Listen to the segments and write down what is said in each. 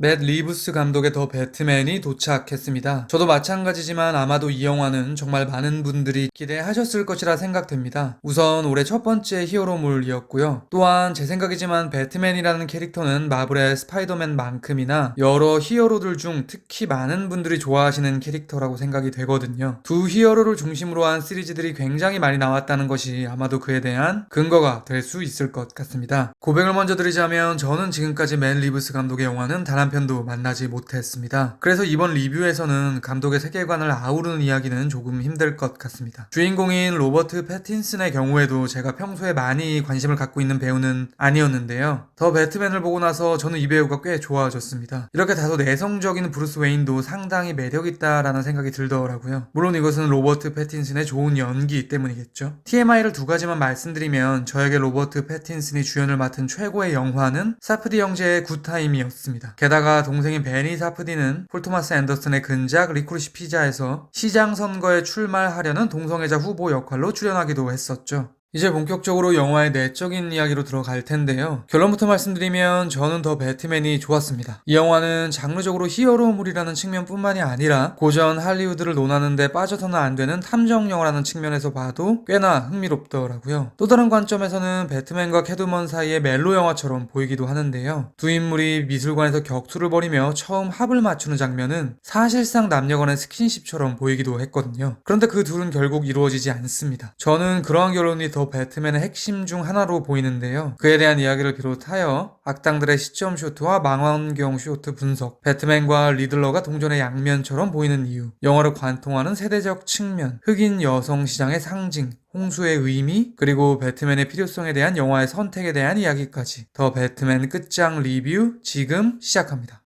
맷 리브스 감독의 더 배트맨이 도착했습니다. 저도 마찬가지지만 아마도 이 영화는 정말 많은 분들이 기대하셨을 것이라 생각됩니다. 우선 올해 첫 번째 히어로물이었고요. 또한 제 생각이지만 배트맨이라는 캐릭터는 마블의 스파이더맨만큼이나 여러 히어로들 중 특히 많은 분들이 좋아하시는 캐릭터라고 생각이 되거든요. 두 히어로를 중심으로 한 시리즈들이 굉장히 많이 나왔다는 것이 아마도 그에 대한 근거가 될 수 있을 것 같습니다. 고백을 먼저 드리자면 저는 지금까지 맷 리브스 감독의 영화는 단 한 편도 만나지 못했습니다. 그래서 이번 리뷰에서는 감독의 세계관을 아우르는 이야기는 조금 힘들 것 같습니다. 주인공인 로버트 패틴슨의 경우에도 제가 평소에 많이 관심을 갖고 있는 배우는 아니었는데요. 더 배트맨을 보고 나서 저는 이 배우가 꽤 좋아졌습니다. 이렇게 다소 내성적인 브루스 웨인도 상당히 매력있다라는 생각이 들더라고요. 물론 이것은 로버트 패틴슨의 좋은 연기 때문이겠죠. TMI를 두 가지만 말씀드리면 저에게 로버트 패틴슨이 주연을 맡은 최고의 영화는 사프디 형제의 굿타임이었습니다. 게다가 동생인 베니 사프디는 폴 토마스 앤더슨의 근작 리쿠리시 피자에서 시장 선거에 출마하려는 동성애자 후보 역할로 출연하기도 했었죠. 이제 본격적으로 영화의 내적인 이야기로 들어갈 텐데요. 결론부터 말씀드리면 저는 더 배트맨이 좋았습니다. 이 영화는 장르적으로 히어로물이라는 측면뿐만이 아니라 고전 할리우드를 논하는 데 빠져서는 안 되는 탐정 영화라는 측면에서 봐도 꽤나 흥미롭더라고요. 또 다른 관점에서는 배트맨과 캐트우먼 사이의 멜로 영화처럼 보이기도 하는데요. 두 인물이 미술관에서 격투를 벌이며 처음 합을 맞추는 장면은 사실상 남녀 간의 스킨십처럼 보이기도 했거든요. 그런데 그 둘은 결국 이루어지지 않습니다. 저는 그러한 결론이 더 배트맨의 핵심 중 하나로 보이는데요. 그에 대한 이야기를 비롯하여 악당들의 시점 쇼트와 망원경 쇼트 분석, 배트맨과 리들러가 동전의 양면처럼 보이는 이유, 영화를 관통하는 세대적 측면, 흑인 여성 시장의 상징, 홍수의 의미, 그리고 배트맨의 필요성에 대한 영화의 선택에 대한 이야기까지 더 배트맨 끝장 리뷰 지금 시작합니다.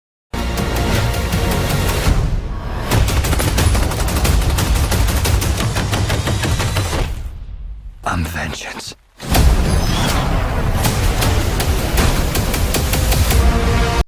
I'm vengeance.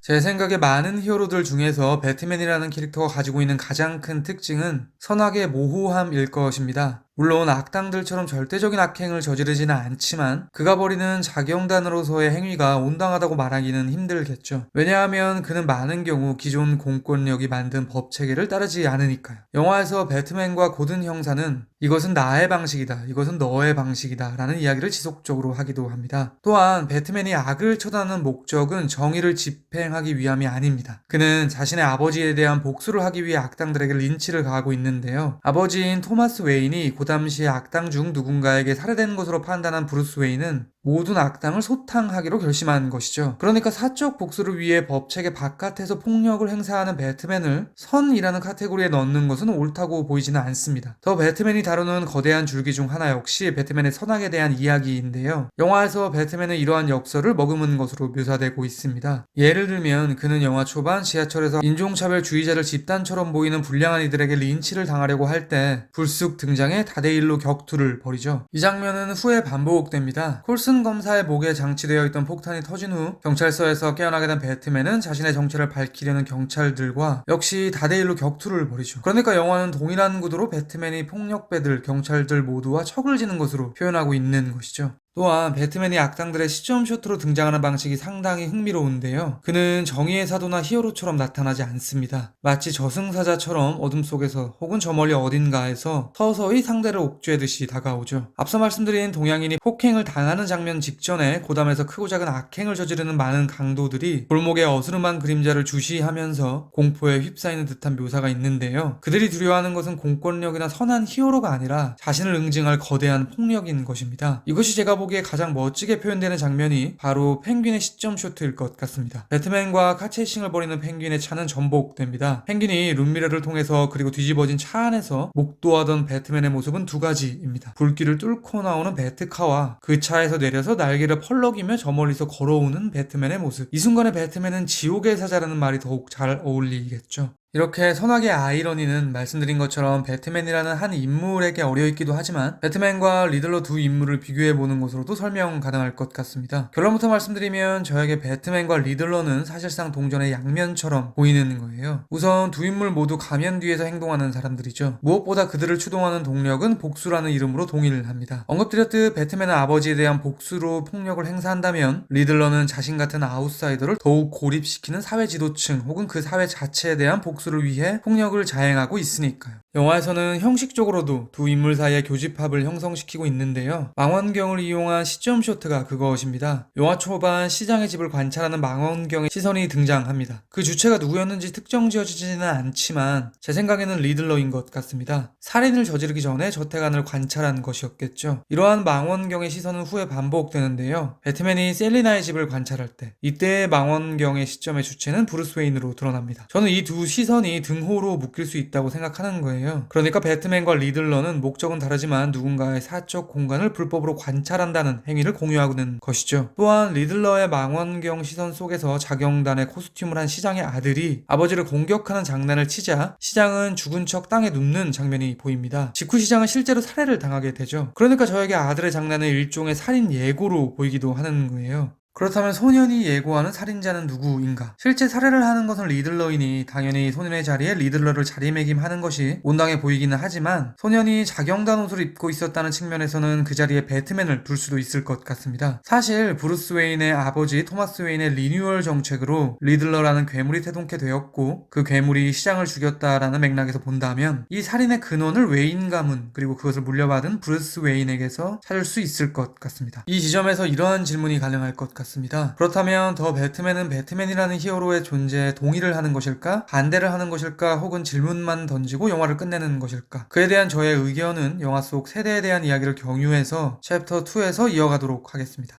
제 생각에 많은 히어로들 중에서 배트맨이라는 캐릭터가 가지고 있는 가장 큰 특징은 선악의 모호함일 것입니다. 물론 악당들처럼 절대적인 악행을 저지르지는 않지만 그가 벌이는 자경단으로서의 행위가 온당하다고 말하기는 힘들겠죠. 왜냐하면 그는 많은 경우 기존 공권력이 만든 법체계를 따르지 않으니까요. 영화에서 배트맨과 고든 형사는 이것은 나의 방식이다, 이것은 너의 방식이다 라는 이야기를 지속적으로 하기도 합니다. 또한 배트맨이 악을 처단하는 목적은 정의를 집행하기 위함이 아닙니다. 그는 자신의 아버지에 대한 복수를 하기 위해 악당들에게 린치를 가하고 있는데요. 아버지인 토마스 웨인이 그 당시의 악당 중 누군가에게 살해된 것으로 판단한 브루스 웨인은 모든 악당을 소탕하기로 결심한 것이죠. 그러니까 사적 복수를 위해 법체계 바깥에서 폭력을 행사하는 배트맨을 선이라는 카테고리에 넣는 것은 옳다고 보이지는 않습니다. 더 배트맨이 다루는 거대한 줄기 중 하나 역시 배트맨의 선악에 대한 이야기인데요. 영화에서 배트맨은 이러한 역설을 머금은 것으로 묘사되고 있습니다. 예를 들면 그는 영화 초반 지하철에서 인종차별주의자를 집단처럼 보이는 불량한 이들에게 린치를 당하려고 할 때 불쑥 등장해 다대일로 격투를 벌이죠. 이 장면은 후에 반복됩니다. 콜슨 검사의 목에 장치되어 있던 폭탄이 터진 후 경찰서에서 깨어나게 된 배트맨은 자신의 정체를 밝히려는 경찰들과 역시 다대일로 격투를 벌이죠. 그러니까 영화는 동일한 구도로 배트맨이 폭력배들, 경찰들 모두와 척을 지는 것으로 표현하고 있는 것이죠. 또한 배트맨이 악당들의 시점 쇼트로 등장하는 방식이 상당히 흥미로운데요. 그는 정의의 사도나 히어로처럼 나타나지 않습니다. 마치 저승사자처럼 어둠 속에서 혹은 저 멀리 어딘가에서 서서히 상대를 옥죄듯이 다가오죠. 앞서 말씀드린 동양인이 폭행을 당하는 장면 직전에 고담에서 크고 작은 악행을 저지르는 많은 강도들이 골목의 어스름한 그림자를 주시하면서 공포에 휩싸이는 듯한 묘사가 있는데요. 그들이 두려워하는 것은 공권력이나 선한 히어로가 아니라 자신을 응징할 거대한 폭력인 것입니다. 이것이 제가 보기에 가장 멋지게 표현되는 장면이 바로 펭귄의 시점 쇼트일 것 같습니다. 배트맨과 카체이싱을 벌이는 펭귄의 차는 전복됩니다. 펭귄이 룸미러를 통해서 그리고 뒤집어진 차 안에서 목도하던 배트맨의 모습은 두 가지입니다. 불길을 뚫고 나오는 배트카와 그 차에서 내려서 날개를 펄럭이며 저 멀리서 걸어오는 배트맨의 모습. 이 순간에 배트맨은 지옥의 사자라는 말이 더욱 잘 어울리겠죠. 이렇게 선악의 아이러니는 말씀드린 것처럼 배트맨이라는 한 인물에게 어려있기도 하지만 배트맨과 리들러 두 인물을 비교해보는 것으로도 설명 가능할 것 같습니다. 결론부터 말씀드리면 저에게 배트맨과 리들러는 사실상 동전의 양면처럼 보이는 거예요. 우선 두 인물 모두 가면 뒤에서 행동하는 사람들이죠. 무엇보다 그들을 추동하는 동력은 복수라는 이름으로 동일합니다. 언급드렸듯 배트맨은 아버지에 대한 복수로 폭력을 행사한다면 리들러는 자신 같은 아웃사이더를 더욱 고립시키는 사회 지도층 혹은 그 사회 자체에 대한 복수를 위해 폭력을 자행하고 있으니까요. 영화에서는 형식적으로도 두 인물 사이의 교집합을 형성시키고 있는데요. 망원경을 이용한 시점 쇼트가 그것입니다. 영화 초반 시장의 집을 관찰하는 망원경의 시선이 등장합니다. 그 주체가 누구였는지 특정 지어지지는 않지만 제 생각에는 리들러인 것 같습니다. 살인을 저지르기 전에 저택 안을 관찰한 것이었겠죠. 이러한 망원경의 시선은 후에 반복되는데요. 배트맨이 셀리나의 집을 관찰할 때 이때의 망원경의 시점의 주체는 브루스 웨인으로 드러납니다. 저는 이 두 시선이 등호로 묶일 수 있다고 생각하는 거예요. 그러니까 배트맨과 리들러는 목적은 다르지만 누군가의 사적 공간을 불법으로 관찰한다는 행위를 공유하는 것이죠. 또한 리들러의 망원경 시선 속에서 자경단의 코스튬을 한 시장의 아들이 아버지를 공격하는 장난을 치자 시장은 죽은 척 땅에 눕는 장면이 보입니다. 직후 시장은 실제로 살해를 당하게 되죠. 그러니까 저에게 아들의 장난은 일종의 살인 예고로 보이기도 하는 거예요. 그렇다면 소년이 예고하는 살인자는 누구인가? 실제 살해를 하는 것은 리들러이니 당연히 소년의 자리에 리들러를 자리매김하는 것이 온당해 보이기는 하지만 소년이 자경단 옷을 입고 있었다는 측면에서는 그 자리에 배트맨을 둘 수도 있을 것 같습니다. 사실 브루스 웨인의 아버지 토마스 웨인의 리뉴얼 정책으로 리들러라는 괴물이 태동케 되었고 그 괴물이 시장을 죽였다라는 맥락에서 본다면 이 살인의 근원을 웨인 가문 그리고 그것을 물려받은 브루스 웨인에게서 찾을 수 있을 것 같습니다. 이 지점에서 이러한 질문이 가능할 것 같습니다. 그렇다면 더 배트맨은 배트맨이라는 히어로의 존재에 동의를 하는 것일까? 반대를 하는 것일까? 혹은 질문만 던지고 영화를 끝내는 것일까? 그에 대한 저의 의견은 영화 속 세대에 대한 이야기를 경유해서 챕터 2에서 이어가도록 하겠습니다.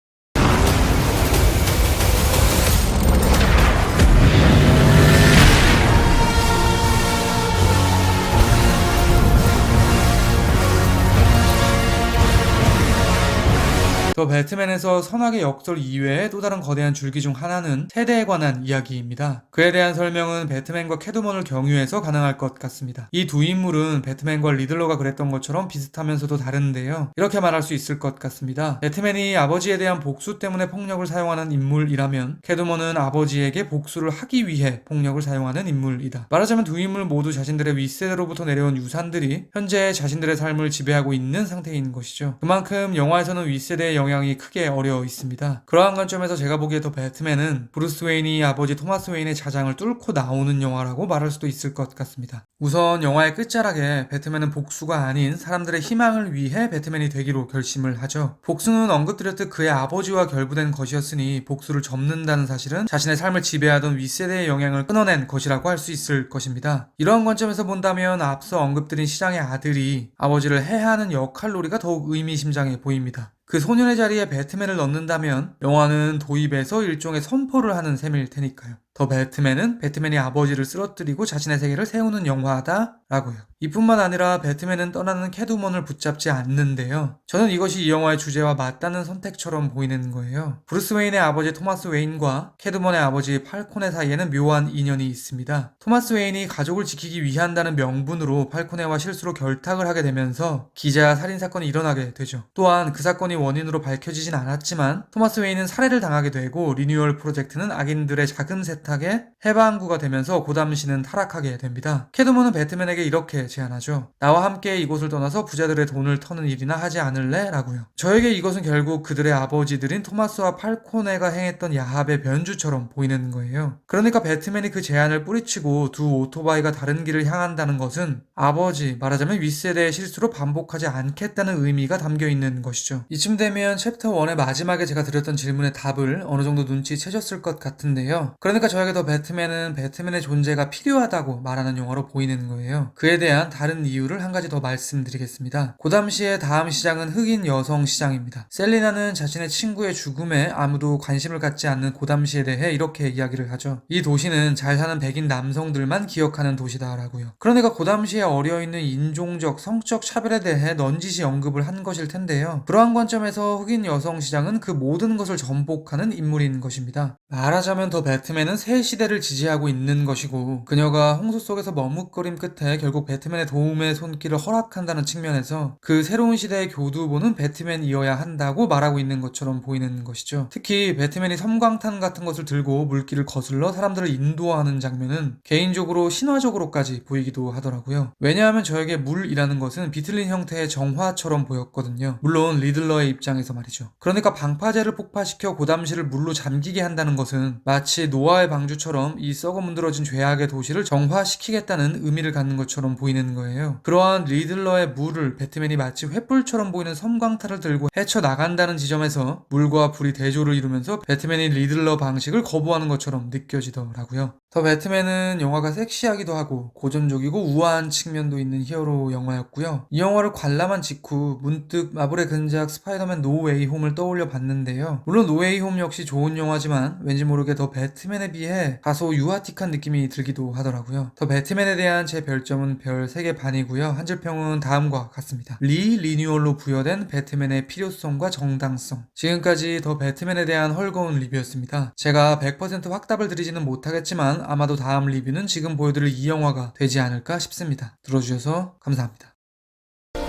더 배트맨에서 선악의 역설 이외에 또 다른 거대한 줄기 중 하나는 세대에 관한 이야기입니다. 그에 대한 설명은 배트맨과 캐트우먼을 경유해서 가능할 것 같습니다. 이 두 인물은 배트맨과 리들러가 그랬던 것처럼 비슷하면서도 다른데요. 이렇게 말할 수 있을 것 같습니다. 배트맨이 아버지에 대한 복수 때문에 폭력을 사용하는 인물이라면 캐트우먼은 아버지에게 복수를 하기 위해 폭력을 사용하는 인물이다. 말하자면 두 인물 모두 자신들의 윗세대로부터 내려온 유산들이 현재 자신들의 삶을 지배하고 있는 상태인 것이죠. 그만큼 영화에서는 윗세대의 영향이 크게 어려 있습니다. 그러한 관점에서 제가 보기에 더 배트맨은 브루스 웨인이 아버지 토마스 웨인의 자장을 뚫고 나오는 영화라고 말할 수도 있을 것 같습니다. 우선 영화의 끝자락에 배트맨은 복수가 아닌 사람들의 희망을 위해 배트맨이 되기로 결심을 하죠. 복수는 언급드렸듯 그의 아버지와 결부된 것이었으니 복수를 접는다는 사실은 자신의 삶을 지배하던 윗세대의 영향을 끊어낸 것이라고 할 수 있을 것입니다. 이러한 관점에서 본다면 앞서 언급드린 시장의 아들이 아버지를 해하는 역할놀이가 더욱 의미심장해 보입니다. 그 소년의 자리에 배트맨을 넣는다면 영화는 도입에서 일종의 선포를 하는 셈일 테니까요. 더 배트맨은 배트맨이 아버지를 쓰러뜨리고 자신의 세계를 세우는 영화다 라고요. 이뿐만 아니라 배트맨은 떠나는 캐트우먼을 붙잡지 않는데요. 저는 이것이 이 영화의 주제와 맞닿는 선택처럼 보이는 거예요. 브루스 웨인의 아버지 토마스 웨인과 캐트우먼의 아버지 팔코네 사이에는 묘한 인연이 있습니다. 토마스 웨인이 가족을 지키기 위한다는 명분으로 팔코네와 실수로 결탁을 하게 되면서 기자 살인사건이 일어나게 되죠. 또한 그 사건이 원인으로 밝혀지진 않았지만 토마스 웨인은 살해를 당하게 되고 리뉴얼 프로젝트는 악인들의 작은 세탁에 해방구가 되면서 고 당시는 타락하게 됩니다. 캐트우먼은 배트맨에게 이렇게 제안하죠. 나와 함께 이곳을 떠나서 부자들의 돈을 터는 일이나 하지 않을래? 라고요. 저에게 이것은 결국 그들의 아버지들인 토마스와 팔코네가 행했던 야합의 변주처럼 보이는 거예요. 그러니까 배트맨이 그 제안을 뿌리치고 두 오토바이가 다른 길을 향한다는 것은 아버지, 말하자면 윗세대의 실수로 반복하지 않겠다는 의미가 담겨 있는 것이죠. 이쯤 되면 챕터 1의 마지막에 제가 드렸던 질문의 답을 어느 정도 눈치채셨을 것 같은데요. 그러니까 저에게 더 배트맨은 배트맨의 존재가 필요하다고 말하는 영화로 보이는 거예요. 그에 대한 다른 이유를 한 가지 더 말씀드리겠습니다. 그 당시의 다음 시장은 흑인 여성 시장입니다. 셀리나는 자신의 친구의 죽음에 아무도 관심을 갖지 않는 그 당시에 대해 이렇게 이야기를 하죠. 이 도시는 잘 사는 백인 남성들만 기억하는 도시다라고요. 그러니까 그 당시에 어려있는 인종적, 성적 차별에 대해 넌지시 언급을 한 것일 텐데요. 그러한 관점에서 흑인 여성 시장은 그 모든 것을 전복하는 인물인 것입니다. 말하자면 더 배트맨은 새 시대를 지지하고 있는 것이고, 그녀가 홍수 속에서 머뭇거림 끝에 결국 배트맨의 도움의 손길을 허락한다는 측면에서 그 새로운 시대의 교두보는 배트맨이어야 한다고 말하고 있는 것처럼 보이는 것이죠. 특히 배트맨이 섬광탄 같은 것을 들고 물길을 거슬러 사람들을 인도하는 장면은 개인적으로 신화적으로까지 보이기도 하더라고요. 왜냐하면 저에게 물이라는 것은 비틀린 형태의 정화처럼 보였거든요. 물론 리들러의 입장에서 말이죠. 그러니까 방파제를 폭파시켜 고담시를 물로 잠기게 한다는 것은 마치 노아의 방주처럼 이 썩어 문드러진 죄악의 도시를 정화시키겠다는 의미를 갖는 것처럼 보이는 거예요. 그러한 리들러의 물을 배트맨이 마치 횃불처럼 보이는 섬광탄을 들고 헤쳐나간다는 지점에서 물과 불이 대조를 이루면서 배트맨이 리들러 방식을 거부하는 것처럼 느껴지더라고요. 더 배트맨은 영화가 섹시하기도 하고 고전적이고 우아한 측면도 있는 히어로 영화였고요. 이 영화를 관람한 직후 문득 마블의 근작 스파이더맨 노 웨이 홈을 떠올려 봤는데요. 물론 노 웨이 홈 역시 좋은 영화지만 왠지 모르게 더 배트맨에 비해 다소 유아틱한 느낌이 들기도 하더라고요. 더 배트맨에 대한 제 별점은 별 3개 반이고요. 한 줄 평은 다음과 같습니다. 리뉴얼로 부여된 배트맨의 필요성과 정당성. 지금까지 더 배트맨에 대한 헐거운 리뷰였습니다. 제가 100% 확답을 드리지는 못하겠지만 아마도 다음 리뷰는 지금 보여드릴 이 영화가 되지 않을까 싶습니다. 들어주셔서 감사합니다.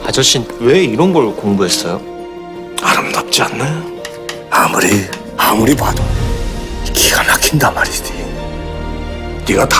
아저씨는 왜 이런 걸 공부했어요? 아름답지 않나요? 아무리 봐도 기가 막힌단 말이지. 네가 다